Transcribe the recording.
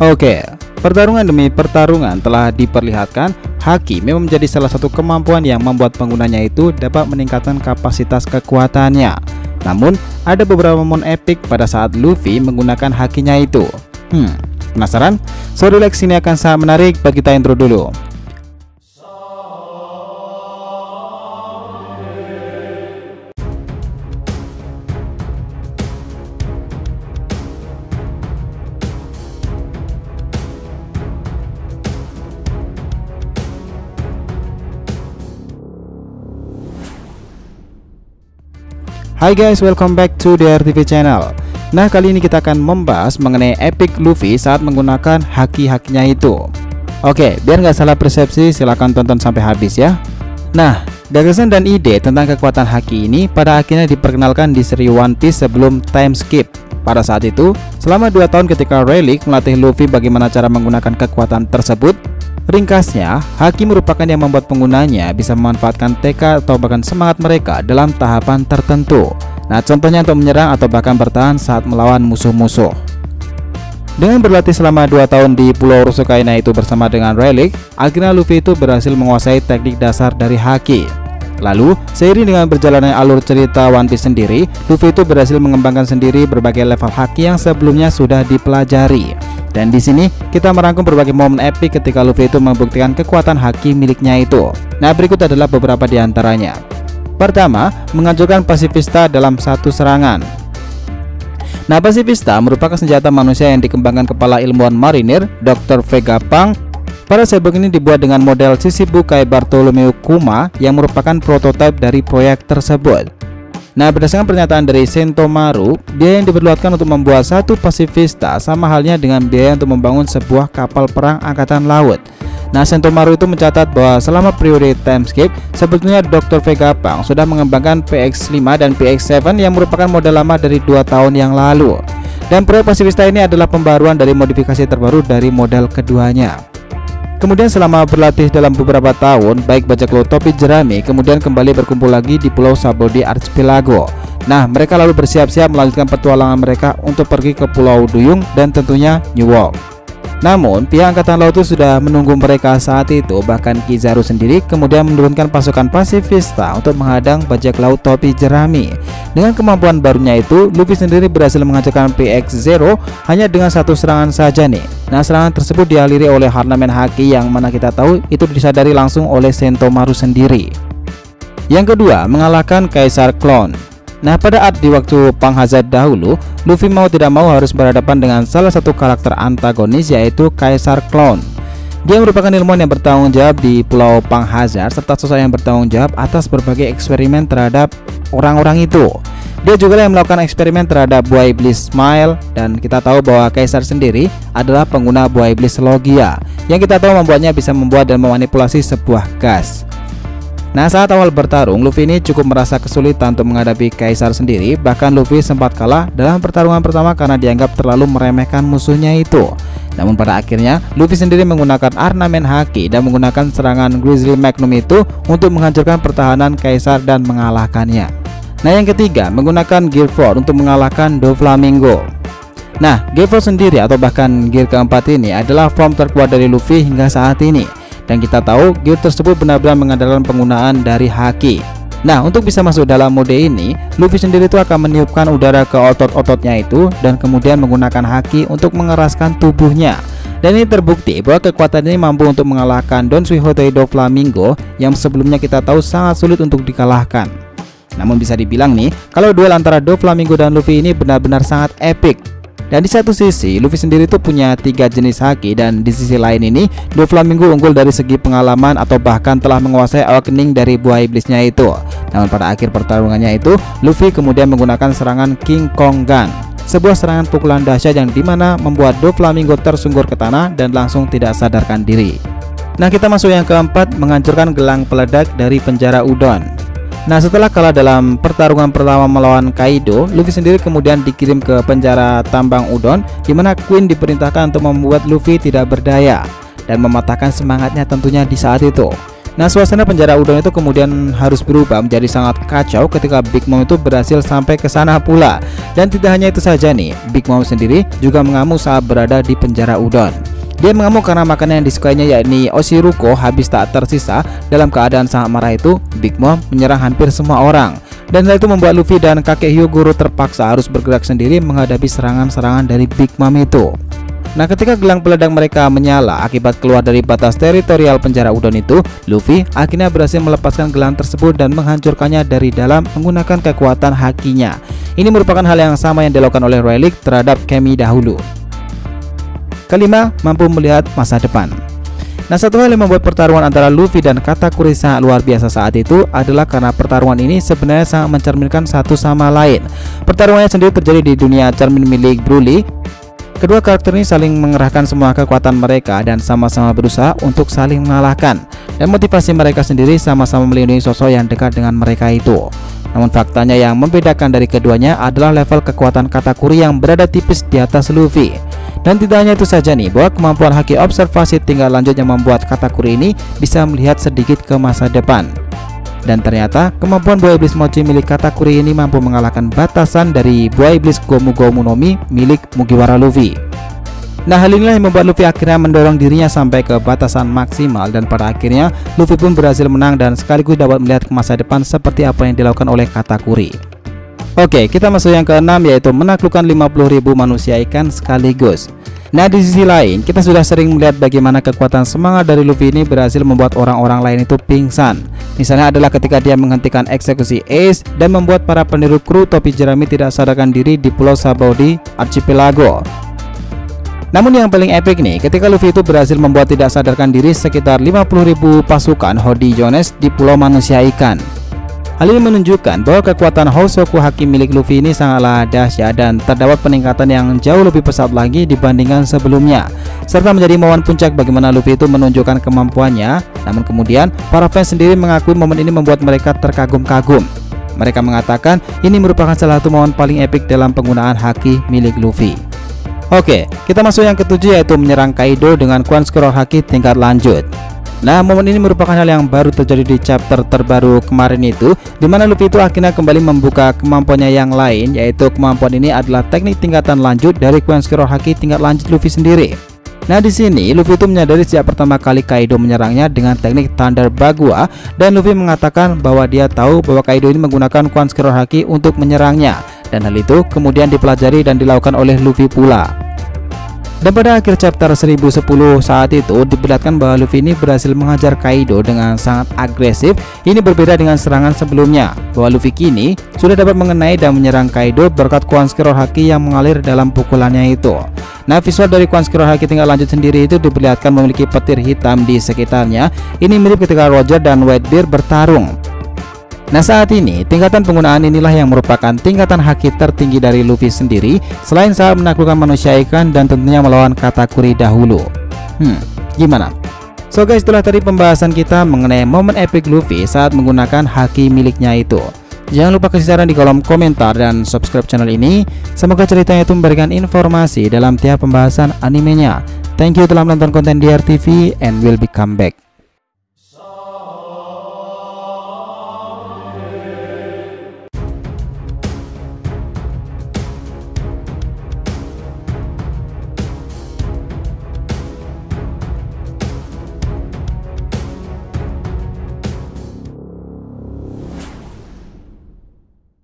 Oke, pertarungan demi pertarungan telah diperlihatkan haki memang menjadi salah satu kemampuan yang membuat penggunanya itu dapat meningkatkan kapasitas kekuatannya. Namun, ada beberapa momen epic pada saat Luffy menggunakan hakinya itu. Penasaran? So relax, ini akan sangat menarik. Bagi kita intro dulu. Hai guys, welcome back to the RTV channel. Nah, kali ini kita akan membahas mengenai epic Luffy saat menggunakan haki-hakinya itu. Oke, biar nggak salah persepsi, silahkan tonton sampai habis ya. Nah, gagasan dan ide tentang kekuatan haki ini pada akhirnya diperkenalkan di seri One Piece sebelum time skip. Pada saat itu, selama 2 tahun ketika Rayleigh melatih Luffy bagaimana cara menggunakan kekuatan tersebut. Ringkasnya, haki merupakan yang membuat penggunanya bisa memanfaatkan tekad atau bahkan semangat mereka dalam tahapan tertentu. Nah, contohnya untuk menyerang atau bahkan bertahan saat melawan musuh-musuh. Dengan berlatih selama 2 tahun di Pulau Rusukaina itu bersama dengan Rayleigh, akhirnya Luffy itu berhasil menguasai teknik dasar dari haki. Lalu, seiring dengan berjalannya alur cerita One Piece sendiri, Luffy itu berhasil mengembangkan sendiri berbagai level haki yang sebelumnya sudah dipelajari. Dan di sini kita merangkum berbagai momen epic ketika Luffy itu membuktikan kekuatan haki miliknya itu. Nah, berikut adalah beberapa di antaranya. Pertama, menghancurkan Pacifista dalam satu serangan. Nah, Pacifista merupakan senjata manusia yang dikembangkan kepala ilmuwan marinir Dr. Vegapunk. Para cyborg ini dibuat dengan model Shichibukai Bartholomew Kuma yang merupakan prototipe dari proyek tersebut. Nah, berdasarkan pernyataan dari Sentomaru, biaya yang diperlukan untuk membuat satu Pacifista sama halnya dengan biaya untuk membangun sebuah kapal perang angkatan laut. Nah, Sentomaru itu mencatat bahwa selama periode time skip, sebetulnya Dr. Vegapunk sudah mengembangkan PX-5 dan PX-7 yang merupakan model lama dari 2 tahun yang lalu. Dan proyek Pacifista ini adalah pembaruan dari modifikasi terbaru dari model keduanya. Kemudian selama berlatih dalam beberapa tahun, baik bajak laut topi jerami kemudian kembali berkumpul lagi di Pulau Sabaody Archipelago. Nah, mereka lalu bersiap-siap melanjutkan petualangan mereka untuk pergi ke Pulau Duyung dan tentunya New World. Namun, pihak angkatan laut itu sudah menunggu mereka saat itu. Bahkan Kizaru sendiri kemudian menurunkan pasukan Pacifista untuk menghadang bajak laut topi jerami. Dengan kemampuan barunya itu, Luffy sendiri berhasil menghancurkan PX-0 hanya dengan satu serangan saja nih. Nah, serangan tersebut dialiri oleh ornamen haki yang mana kita tahu itu disadari langsung oleh Sentomaru sendiri. Yang kedua, mengalahkan Kaisar Clown. Nah, pada art di waktu Punk Hazard dahulu, Luffy mau tidak mau harus berhadapan dengan salah satu karakter antagonis yaitu Kaisar Clown. Dia merupakan ilmuwan yang bertanggung jawab di Pulau Punk Hazard serta sosok yang bertanggung jawab atas berbagai eksperimen terhadap orang-orang itu. Dia juga yang melakukan eksperimen terhadap buah iblis Smile, dan kita tahu bahwa Kaisar sendiri adalah pengguna buah iblis Logia yang kita tahu membuatnya bisa membuat dan memanipulasi sebuah gas. Nah, saat awal bertarung, Luffy ini cukup merasa kesulitan untuk menghadapi Kaisar sendiri. Bahkan Luffy sempat kalah dalam pertarungan pertama karena dianggap terlalu meremehkan musuhnya itu. Namun pada akhirnya, Luffy sendiri menggunakan ornamen haki dan menggunakan serangan Grizzly Magnum itu untuk menghancurkan pertahanan Kaisar dan mengalahkannya. Nah, yang ketiga, menggunakan Gear 4 untuk mengalahkan Doflamingo. Nah, Gear 4 sendiri atau bahkan Gear keempat ini adalah form terkuat dari Luffy hingga saat ini. Dan kita tahu gear tersebut benar-benar mengandalkan penggunaan dari haki. Nah, untuk bisa masuk dalam mode ini, Luffy sendiri itu akan meniupkan udara ke otot-ototnya itu dan kemudian menggunakan haki untuk mengeraskan tubuhnya. Dan ini terbukti bahwa kekuatan ini mampu untuk mengalahkan Don Quixote Doflamingo yang sebelumnya kita tahu sangat sulit untuk dikalahkan. Namun bisa dibilang nih, kalau duel antara Doflamingo dan Luffy ini benar-benar sangat epic. Dan di satu sisi, Luffy sendiri tuh punya 3 jenis haki, dan di sisi lain ini, Doflamingo unggul dari segi pengalaman atau bahkan telah menguasai awakening dari buah iblisnya itu. Namun pada akhir pertarungannya itu, Luffy kemudian menggunakan serangan King Kong Gun, sebuah serangan pukulan dahsyat yang dimana membuat Doflamingo tersungkur ke tanah dan langsung tidak sadarkan diri. Nah, kita masuk yang keempat, menghancurkan gelang peledak dari penjara Udon. Nah, setelah kalah dalam pertarungan pertama melawan Kaido, Luffy sendiri kemudian dikirim ke penjara tambang Udon, di mana Queen diperintahkan untuk membuat Luffy tidak berdaya dan mematahkan semangatnya tentunya di saat itu. Nah, suasana penjara udon itu kemudian harus berubah menjadi sangat kacau ketika Big Mom itu berhasil sampai ke sana pula. Dan tidak hanya itu saja nih, Big Mom sendiri juga mengamuk saat berada di penjara udon. Dia mengamuk karena makanan yang disukainya yakni Oshiruko habis tak tersisa. Dalam keadaan sangat marah itu, Big Mom menyerang hampir semua orang. Dan hal itu membuat Luffy dan kakek Hyogoro terpaksa harus bergerak sendiri menghadapi serangan-serangan dari Big Mom itu. Nah, ketika gelang peledak mereka menyala akibat keluar dari batas teritorial penjara udon itu, Luffy akhirnya berhasil melepaskan gelang tersebut dan menghancurkannya dari dalam menggunakan kekuatan hakinya. Ini merupakan hal yang sama yang dilakukan oleh Rayleigh terhadap Kemi dahulu. Kelima, mampu melihat masa depan. Nah, satu hal yang membuat pertarungan antara Luffy dan Katakuri sangat luar biasa saat itu adalah karena pertarungan ini sebenarnya sangat mencerminkan satu sama lain. Pertarungannya sendiri terjadi di dunia cermin milik Broly. Kedua karakter ini saling mengerahkan semua kekuatan mereka dan sama-sama berusaha untuk saling mengalahkan. Dan motivasi mereka sendiri sama-sama melindungi sosok yang dekat dengan mereka itu. Namun faktanya yang membedakan dari keduanya adalah level kekuatan Katakuri yang berada tipis di atas Luffy. Dan tidak hanya itu saja nih, bahwa kemampuan haki observasi tingkat lanjut yang membuat Katakuri ini bisa melihat sedikit ke masa depan. Dan ternyata kemampuan buah iblis mochi milik Katakuri ini mampu mengalahkan batasan dari buah iblis Gomu Gomu no Mi milik Mugiwara Luffy. Nah, hal inilah yang membuat Luffy akhirnya mendorong dirinya sampai ke batasan maksimal, dan pada akhirnya Luffy pun berhasil menang dan sekaligus dapat melihat ke masa depan seperti apa yang dilakukan oleh Katakuri. Oke, kita masuk yang keenam, yaitu menaklukkan 50.000 manusia ikan sekaligus. Nah, di sisi lain, kita sudah sering melihat bagaimana kekuatan semangat dari Luffy ini berhasil membuat orang-orang lain itu pingsan. Misalnya adalah ketika dia menghentikan eksekusi Ace dan membuat para peniru kru topi jerami tidak sadarkan diri di Pulau Sabaudi Archipelago. Namun yang paling epic nih, ketika Luffy itu berhasil membuat tidak sadarkan diri sekitar 50.000 pasukan Hody Jones di Pulau Manusia Ikan. Hal ini menunjukkan bahwa kekuatan Hosoku Haki milik Luffy ini sangatlah dahsyat dan terdapat peningkatan yang jauh lebih pesat lagi dibandingkan sebelumnya, serta menjadi momen puncak bagaimana Luffy itu menunjukkan kemampuannya. Namun kemudian para fans sendiri mengakui momen ini membuat mereka terkagum-kagum. Mereka mengatakan ini merupakan salah satu momen paling epik dalam penggunaan haki milik Luffy. Oke, kita masuk yang ketujuh, yaitu menyerang Kaido dengan Quan Scroll Haki tingkat lanjut. Nah, momen ini merupakan hal yang baru terjadi di chapter terbaru kemarin itu, dimana Luffy itu akhirnya kembali membuka kemampuannya yang lain, yaitu kemampuan ini adalah teknik tingkatan lanjut dari Quan Scroll Haki tingkat lanjut Luffy sendiri. Nah, di sini Luffy itu menyadari sejak pertama kali Kaido menyerangnya dengan teknik Thunder Bagua, dan Luffy mengatakan bahwa dia tahu bahwa Kaido ini menggunakan Quan Scroll Haki untuk menyerangnya, dan hal itu kemudian dipelajari dan dilakukan oleh Luffy pula. Dan pada akhir chapter 1010 saat itu diperlihatkan bahwa Luffy ini berhasil menghajar Kaido dengan sangat agresif. Ini berbeda dengan serangan sebelumnya, bahwa Luffy kini sudah dapat mengenai dan menyerang Kaido berkat Quan Scroll Haki yang mengalir dalam pukulannya itu. Nah, visual dari Quan Scroll Haki tingkat lanjut sendiri itu diperlihatkan memiliki petir hitam di sekitarnya. Ini mirip ketika Roger dan Whitebeard bertarung. Nah, saat ini tingkatan penggunaan inilah yang merupakan tingkatan haki tertinggi dari Luffy sendiri, selain saat menaklukkan manusia ikan dan tentunya melawan Katakuri dahulu. Gimana? So guys, itulah tadi pembahasan kita mengenai momen epic Luffy saat menggunakan haki miliknya itu. Jangan lupa kasih saran di kolom komentar dan subscribe channel ini. Semoga ceritanya itu memberikan informasi dalam tiap pembahasan animenya. Thank you telah menonton konten DR TV and will be come back.